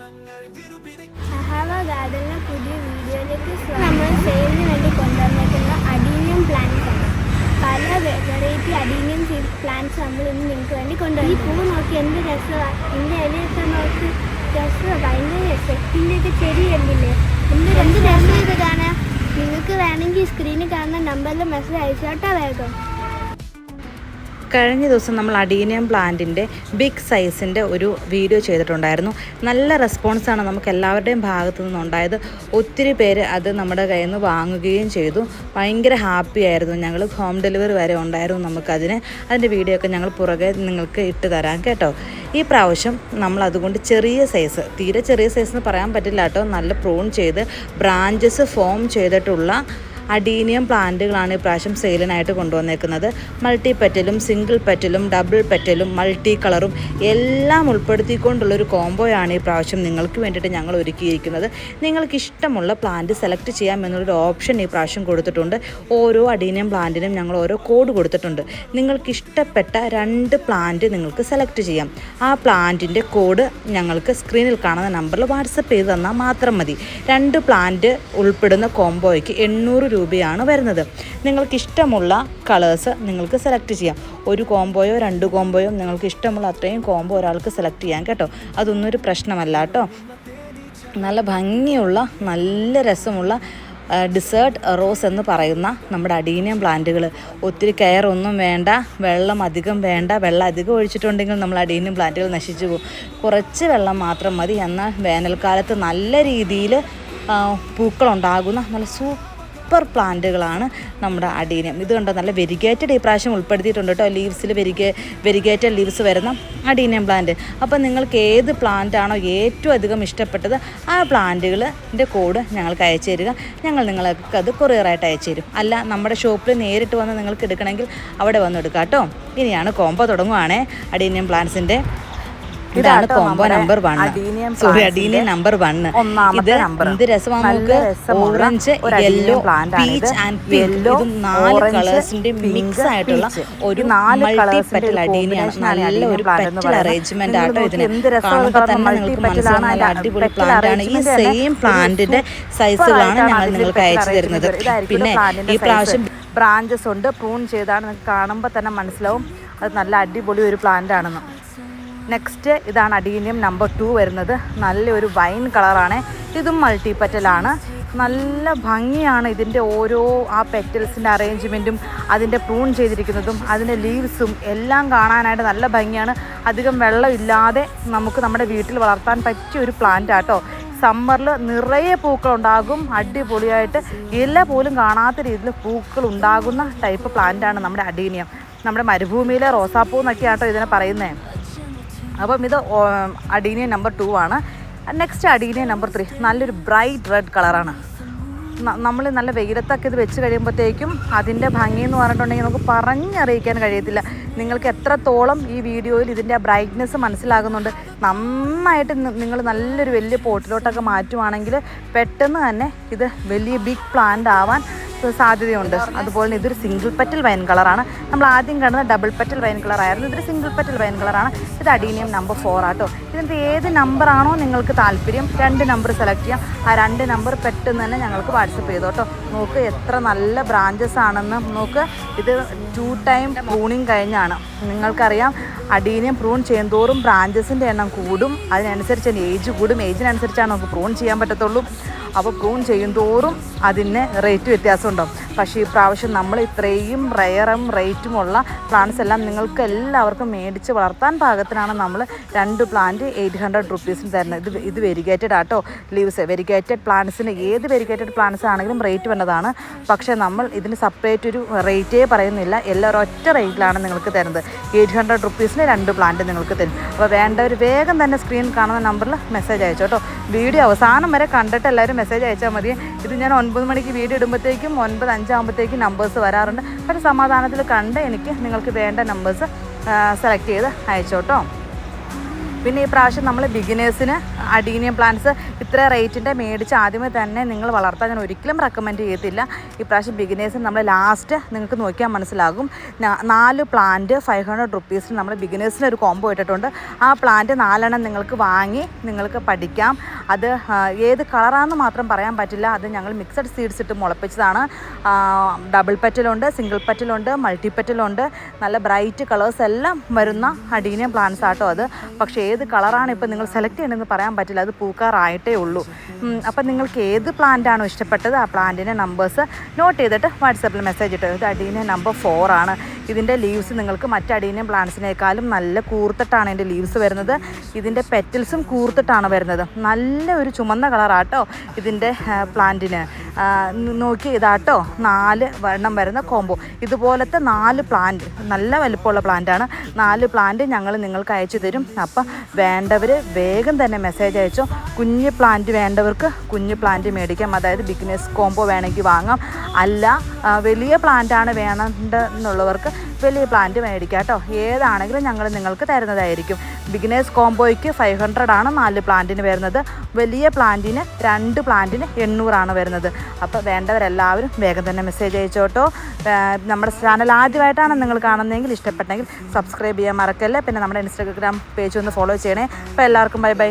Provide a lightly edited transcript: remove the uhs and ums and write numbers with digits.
സഹാവ ഗാർഡനിലെ പുതിയ വീഡിയോയിലേക്ക് നമ്മൾ സെയിലിന് വേണ്ടി കൊണ്ടുവന്നിരിക്കുന്ന അഡീനിയം പ്ലാന്റ്സ് ആണ്. പല വെറൈറ്റി അഡീനിയം പ്ലാന്റ്സ് നമ്മൾ ഇന്ന് നിങ്ങൾക്ക് വേണ്ടി കൊണ്ടുവരും. ഈ പൂ നോക്കി എന്ത് രസമാണ്, ഇതിൻ്റെ ഇലയൊക്കെ നോക്കി രസമാണ്, ഭയങ്കര എഫക്റ്റിൻ്റെയൊക്കെ ചെടി കണ്ടില്ലേ, എന്ത് രസം ഇത് കാണാൻ. നിങ്ങൾക്ക് വേണമെങ്കിൽ സ്ക്രീനിൽ കാണുന്ന നമ്പറിൽ മെസ്സേജ് അയച്ചോട്ടാ വേഗം. കഴിഞ്ഞ ദിവസം നമ്മൾ അഡീനിയം പ്ലാന്റിൻ്റെ ബിഗ് സൈസിൻ്റെ ഒരു വീഡിയോ ചെയ്തിട്ടുണ്ടായിരുന്നു. നല്ല റെസ്പോൺസാണ് നമുക്ക് എല്ലാവരുടെയും ഭാഗത്തു നിന്നുണ്ടായത്. ഒത്തിരി പേര് അത് നമ്മുടെ കയ്യിൽ നിന്ന് വാങ്ങുകയും ചെയ്തു. ഭയങ്കര ഹാപ്പി ആയിരുന്നു. ഞങ്ങൾ ഹോം ഡെലിവറി വരെ ഉണ്ടായിരുന്നു നമുക്കതിന്. അതിൻ്റെ വീഡിയോ ഒക്കെ ഞങ്ങൾ പുറകെ നിങ്ങൾക്ക് ഇട്ട് തരാം കേട്ടോ. ഈ പ്രാവശ്യം നമ്മൾ അതുകൊണ്ട് ചെറിയ സൈസ്, തീരെ ചെറിയ സൈസ് എന്ന് പറയാൻ പറ്റില്ല കേട്ടോ, നല്ല പ്രൂൺ ചെയ്ത് ബ്രാഞ്ചസ് ഫോം ചെയ്തിട്ടുള്ള അഡീനിയം പ്ലാന്റുകളാണ് ഈ പ്രാവശ്യം സെയിലിനായിട്ട് കൊണ്ടുവന്നേക്കുന്നത്. മൾട്ടി പെറ്റലും സിംഗിൾ പെറ്റലും ഡബിൾ പെറ്റലും മൾട്ടി കളറും എല്ലാം ഉൾപ്പെടുത്തിക്കൊണ്ടുള്ളൊരു കോംബോയാണ് ഈ പ്രാവശ്യം നിങ്ങൾക്ക് വേണ്ടിയിട്ട് ഞങ്ങൾ ഒരുക്കിയിരിക്കുന്നത്. നിങ്ങൾക്ക് ഇഷ്ടമുള്ള പ്ലാന്റ് സെലക്ട് ചെയ്യാമെന്നുള്ളൊരു ഓപ്ഷൻ ഈ പ്രാവശ്യം കൊടുത്തിട്ടുണ്ട്. ഓരോ അഡീനിയം പ്ലാന്റിനും ഞങ്ങൾ ഓരോ കോഡ് കൊടുത്തിട്ടുണ്ട്. നിങ്ങൾക്ക് ഇഷ്ടപ്പെട്ട 2 പ്ലാന്റ് നിങ്ങൾക്ക് സെലക്ട് ചെയ്യാം. ആ പ്ലാന്റിൻ്റെ കോഡ് ഞങ്ങൾക്ക് സ്ക്രീനിൽ കാണുന്ന നമ്പറിൽ വാട്സപ്പ് ചെയ്ത് തന്നാൽ മാത്രം മതി. 2 പ്ലാന്റ് ഉൾപ്പെടുന്ന കോംബോയ്ക്ക് 800 രൂപയാണ് വരുന്നത്. നിങ്ങൾക്ക് ഇഷ്ടമുള്ള കളേഴ്സ് നിങ്ങൾക്ക് സെലക്ട് ചെയ്യാം. ഒരു കോംബോയോ 2 കോംബോയോ നിങ്ങൾക്ക് ഇഷ്ടമുള്ള അത്രയും കോംബോ ഒരാൾക്ക് സെലക്ട് ചെയ്യാം കേട്ടോ. അതൊന്നും ഒരു പ്രശ്നമല്ല കേട്ടോ. നല്ല ഭംഗിയുള്ള നല്ല രസമുള്ള ഡിസേർട്ട് റോസ് എന്ന് പറയുന്ന നമ്മുടെ അഡീനിയം പ്ലാന്റുകൾ. ഒത്തിരി കെയർ ഒന്നും വേണ്ട, വെള്ളം അധികം വേണ്ട. വെള്ളം അധികം ഒഴിച്ചിട്ടുണ്ടെങ്കിൽ നമ്മൾ അഡീനിയം പ്ലാന്റുകൾ നശിച്ചു പോകും. കുറച്ച് വെള്ളം മാത്രം മതി. എന്നാൽ വേനൽക്കാലത്ത് നല്ല രീതിയിൽ പൂക്കളുണ്ടാകുന്ന നല്ല സൂപ്പർ പ്ലാന്റുകളാണ് നമ്മുടെ അഡീനിയം. ഇത് കണ്ടോ, നല്ല വെരിഗേറ്റഡ് ഈ പ്രാവശ്യം ഉൾപ്പെടുത്തിയിട്ടുണ്ട് കേട്ടോ. ലീവ്സിൽ വെരിഗേറ്റഡ് ലീവ്സ് വരുന്ന അഡീനിയം പ്ലാന്റ്. അപ്പോൾ നിങ്ങൾക്ക് ഏത് പ്ലാന്റ് ആണോ ഏറ്റവും അധികം ഇഷ്ടപ്പെട്ടത് ആ പ്ലാന്റുകളുടെ കോഡ് ഞങ്ങൾക്ക് അയച്ചു തരിക. ഞങ്ങൾ നിങ്ങൾക്ക് അത് കൊറിയറായിട്ട് അയച്ചു തരും. അല്ല, നമ്മുടെ ഷോപ്പിൽ നേരിട്ട് വന്ന് നിങ്ങൾക്ക് എടുക്കണമെങ്കിൽ അവിടെ വന്ന് എടുക്കാം കേട്ടോ. ഇനിയാണ് കോംബോ തുടങ്ങുവാണേ അഡീനിയം പ്ലാന്റ്സിൻ്റെ. ഇതാണ് കോംബോ നമ്പർ 1. Adenium number 1. ഇത് എന്ത് രസമാണ് നമുക്ക്. Orange, yellow, peach and pink, ഇത് 4 കളേഴ്സിന്റെ മിക്സ് ആയിട്ടുള്ള ഒരു മൾട്ടി പെറ്റൽ അഡീനിയാണ്. നല്ല ഒരു പെറ്റൽ അറേഞ്ച്മെന്റ് ആട്ടോ ഇതിന്. കാണുമ്പോൾ തന്നെ നിങ്ങൾക്ക് മനസ്സിലാവും നല്ല അടിപൊളി പ്ലാന്റ് ആണ്. ഈ സെയിം പ്ലാന്റിന്റെ സൈസുകളാണ് ഞങ്ങൾ നിങ്ങൾക്ക് അയച്ചു തരുന്നത്. പിന്നെ ഈ പ്രാവശ്യം ബ്രാഞ്ചസ് ഉണ്ട്, പ്രൂൺ ചെയ്താണ്. നിങ്ങൾക്ക് കാണുമ്പോൾ തന്നെ മനസ്സിലാവും അത് നല്ല അടിപൊളി ഒരു പ്ലാന്റ് ആണെന്ന്. നെക്സ്റ്റ് ഇതാണ് അഡീനിയം നമ്പർ 2 വരുന്നത്. നല്ലൊരു വൈൻ കളറാണ്. ഇതും മൾട്ടി പെറ്റലാണ്. നല്ല ഭംഗിയാണ് ഇതിൻ്റെ ഓരോ ആ പെറ്റൽസിൻ്റെ അറേഞ്ച്മെൻറ്റും അതിൻ്റെ പ്രൂൺ ചെയ്തിരിക്കുന്നതും അതിൻ്റെ ലീവ്സും എല്ലാം കാണാനായിട്ട് നല്ല ഭംഗിയാണ്. അധികം വെള്ളം ഇല്ലാതെ നമുക്ക് നമ്മുടെ വീട്ടിൽ വളർത്താൻ പറ്റിയ ഒരു പ്ലാന്റ് ആട്ടോ. സമ്മറിൽ നിറയെ പൂക്കളുണ്ടാകും. അടിപൊളിയായിട്ട് ഇല പോലും കാണാത്ത രീതിയിൽ പൂക്കൾ ഉണ്ടാകുന്ന ടൈപ്പ് പ്ലാന്റാണ് നമ്മുടെ അഡീനിയം. നമ്മുടെ മരുഭൂമിയിലെ റോസാപ്പൂ എന്നൊക്കെ ആട്ടോ ഇതിനെ പറയുന്നത്. അപ്പം ഇത് അഡീനിയം നമ്പർ 2 ആണ്. Next adenium number 3. നല്ലൊരു ബ്രൈറ്റ് റെഡ് കളറാണ്. നമ്മൾ നല്ല വെയിലത്തൊക്കെ ഇത് വെച്ച് കഴിയുമ്പോഴത്തേക്കും അതിൻ്റെ ഭംഗി എന്ന് പറഞ്ഞിട്ടുണ്ടെങ്കിൽ നമുക്ക് പറഞ്ഞറിയിക്കാൻ കഴിയത്തില്ല. നിങ്ങൾക്ക് എത്രത്തോളം ഈ വീഡിയോയിൽ ഇതിൻ്റെ ബ്രൈറ്റ്നെസ് മനസ്സിലാകുന്നുണ്ട്. നന്നായിട്ട് നിങ്ങൾ നല്ലൊരു വലിയ പോട്ടിലോട്ടൊക്കെ മാറ്റുവാണെങ്കിൽ പെട്ടെന്ന് തന്നെ ഇത് വലിയ ബിഗ് പ്ലാന്റ് ആവാൻ സാധ്യതയുണ്ട്. അതുപോലെ തന്നെ ഇതൊരു സിംഗിൾ പെറ്റൽ വൈൻ കളറാണ്. നമ്മൾ ആദ്യം കാണുന്നത് ഡബിൾ പെറ്റൽ വൈൻ കളറായിരുന്നു. ഇതൊരു സിംഗിൾ പെറ്റൽ വൈൻ കളറാണ്. ഇത് അഡീനിയം നമ്പർ 4 ആട്ടോ. ഇതിൻ്റെ ഏത് നമ്പറാണോ നിങ്ങൾക്ക് താല്പര്യം 2 നമ്പർ സെലക്ട് ചെയ്യാം. ആ 2 നമ്പർ പെട്ടെന്ന് തന്നെ ഞങ്ങൾക്ക് വാട്സപ്പ് ചെയ്തോ കേട്ടോ. നോക്ക് എത്ര നല്ല ബ്രാഞ്ചസ് ആണെന്ന് നോക്ക്. ഇത് 2 ടൈം പ്രൂണിങ് കഴിഞ്ഞാണ്. നിങ്ങൾക്കറിയാം അഡീനിയം പ്രൂൺ ചെയ്യുന്തോറും ബ്രാഞ്ചസിൻ്റെ എണ്ണം കൂടും. അതിനനുസരിച്ച് ഏജ് കൂടും. ഏജിനനുസരിച്ചാണ് നമുക്ക് പ്രൂൺ ചെയ്യാൻ പറ്റത്തുള്ളൂ. അപ്പോൾ പ്രൂൺ ചെയ്യുന്തോറും അതിന് റേറ്റ് വ്യത്യാസം ഉണ്ടാവും. പക്ഷേ ഈ പ്രാവശ്യം നമ്മൾ ഇത്രയും റെയറും റേറ്റുമുള്ള പ്ലാന്റ്സ് എല്ലാം നിങ്ങൾക്ക് എല്ലാവർക്കും മേടിച്ച് വളർത്താൻ പാകത്തിനാണ് നമ്മൾ 2 പ്ലാന്റ് 800 റുപ്പീസിന് തരുന്നത്. ഇത് വെരിഗേറ്റഡ് ആട്ടോ ലീവ്സ്. വെരിഗേറ്റഡ് പ്ലാന്റ്സിന് ഏത് വെരിഗേറ്റഡ് പ്ലാന്റ്സ് ആണെങ്കിലും റേറ്റ് വന്നതാണ്. പക്ഷേ നമ്മൾ ഇതിന് സെപ്പറേറ്റ് ഒരു റേറ്റേ പറയുന്നില്ല. എല്ലാവരും ഒറ്റ റേറ്റിലാണ് നിങ്ങൾക്ക് തരുന്നത്. 800 റുപ്പീസിന് 2 പ്ലാന്റ് നിങ്ങൾക്ക് തരും. അപ്പോൾ വേണ്ടവർ വേഗം തന്നെ സ്ക്രീൻ കാണുന്ന നമ്പറിൽ മെസ്സേജ് അയച്ചോ കേട്ടോ. വീഡിയോ അവസാനം വരെ കണ്ടിട്ട് എല്ലാവരും മെസ്സേജ് അയച്ചാൽ മതി. ഇത് ഞാൻ 9 മണിക്ക് വീഡിയോ ഇടുമ്പോഴത്തേക്കും 9:05 ആകുമ്പോഴത്തേക്കും നമ്പേഴ്സ് വരാറുണ്ട്. പക്ഷേ സമാധാനത്തിൽ കണ്ട് എനിക്ക് നിങ്ങൾക്ക് വേണ്ട നമ്പേഴ്സ് സെലക്ട് ചെയ്ത് അയച്ചോട്ടോ. പിന്നെ ഈ പ്രാവശ്യം നമ്മൾ ബിഗിനേഴ്സിന് അഡീനിയം പ്ലാന്റ്സ് ഇത്ര റേറ്റിൻ്റെ മേടിച്ച് ആദ്യമേ തന്നെ നിങ്ങൾ വളർത്താൻ ഞാൻ ഒരിക്കലും റെക്കമെൻഡ് ചെയ്യത്തില്ല. ഈ പ്രാവശ്യം ബിഗിനേഴ്സിന് നമ്മൾ ലാസ്റ്റ് നിങ്ങൾക്ക് നോക്കിയാൽ മനസ്സിലാകും. 4 പ്ലാന്റ് 500 റുപ്പീസിന് നമ്മൾ ബിഗിനേഴ്സിന് ഒരു കോംബോ ഇട്ടിട്ടുണ്ട്. ആ പ്ലാന്റ് 4 എണ്ണം നിങ്ങൾക്ക് വാങ്ങി നിങ്ങൾക്ക് പഠിക്കാം. അത് ഏത് കളറാണെന്ന് മാത്രം പറയാൻ പറ്റില്ല. അത് ഞങ്ങൾ മിക്സഡ് സീഡ്സ് ഇട്ട് മുളപ്പിച്ചതാണ്. ഡബിൾ പെറ്റലുണ്ട്, സിംഗിൾ പെറ്റലുണ്ട്, മൾട്ടി പെറ്റലുണ്ട്. നല്ല ബ്രൈറ്റ് കളേഴ്സ് എല്ലാം വരുന്ന അഡീനിയം പ്ലാന്റ്സ് ആട്ടോ അത്. പക്ഷേ ഏത് കളറാണ് ഇപ്പോൾ നിങ്ങൾ സെലക്ട് ചെയ്യണമെന്ന് പറയാൻ പറ്റില്ല. അത് പൂക്കാറായിട്ടേ ഉള്ളൂ. അപ്പം നിങ്ങൾക്ക് ഏത് പ്ലാന്റാണോ ഇഷ്ടപ്പെട്ടത് ആ പ്ലാന്റിൻ്റെ നമ്പേഴ്സ് നോട്ട് ചെയ്തിട്ട് വാട്സാപ്പിൽ മെസ്സേജ് ഇട്ടു. ഇത് അഡീനിയം നമ്പർ 4 ആണ്. ഇതിൻ്റെ ലീവ്സ് നിങ്ങൾക്ക് മറ്റ് അഡീനിയം പ്ലാന്റ്സിനേക്കാളും നല്ല കൂർത്തിട്ടാണ് ഇതിൻ്റെ ലീവ്സ് വരുന്നത്. ഇതിൻ്റെ പെറ്റൽസും കൂർത്തിട്ടാണ് വരുന്നത്. നല്ല ഒരു ചുമന്ന കളറാട്ടോ ഇതിൻ്റെ പ്ലാന്റിന്. നോക്കി ഇതാട്ടോ 4 എണ്ണം വരുന്ന കോംബോ. ഇതുപോലത്തെ 4 പ്ലാന്റ് നല്ല വലിപ്പമുള്ള പ്ലാന്റാണ്. 4 പ്ലാന്റ് ഞങ്ങൾ നിങ്ങൾക്ക് അയച്ചു തരും. അപ്പം വേണ്ടവർ വേഗം തന്നെ മെസ്സേജ് അയച്ചോ. കുഞ്ഞ് പ്ലാന്റ് വേണ്ടവർക്ക് കുഞ്ഞ് പ്ലാന്റ് മേടിക്കാം. അതായത് ബിഗിനേഴ്സ് കോംബോ വേണമെങ്കിൽ വാങ്ങാം. അല്ല വലിയ പ്ലാന്റാണ് വേണമെന്നുള്ളവർക്ക് വലിയ പ്ലാന്റ് മേടിക്കാം കേട്ടോ. ഏതാണെങ്കിലും ഞങ്ങൾ നിങ്ങൾക്ക് തരുന്നതായിരിക്കും. ബിഗിനേഴ്സ് കോംബോയ്ക്ക് 500 ആണ് 4 പ്ലാന്റിന് വരുന്നത്. വലിയ പ്ലാന്റിന് 2 പ്ലാന്റിന് 800 ആണ് വരുന്നത്. അപ്പോൾ വേണ്ടവരെല്ലാവരും വേഗം തന്നെ മെസ്സേജ് അയച്ചോട്ടോ. നമ്മുടെ ചാനൽ ആദ്യമായിട്ടാണ് നിങ്ങൾ കാണുന്നതെങ്കിൽ ഇഷ്ടപ്പെട്ടെങ്കിൽ സബ്സ്ക്രൈബ് ചെയ്യാൻ മറക്കല്ലേ. പിന്നെ നമ്മുടെ ഇൻസ്റ്റാഗ്രാം പേജ് ഒന്ന് ഫോളോ ചെയ്യണേ. അപ്പോൾ എല്ലാവർക്കും ബൈ ബൈ.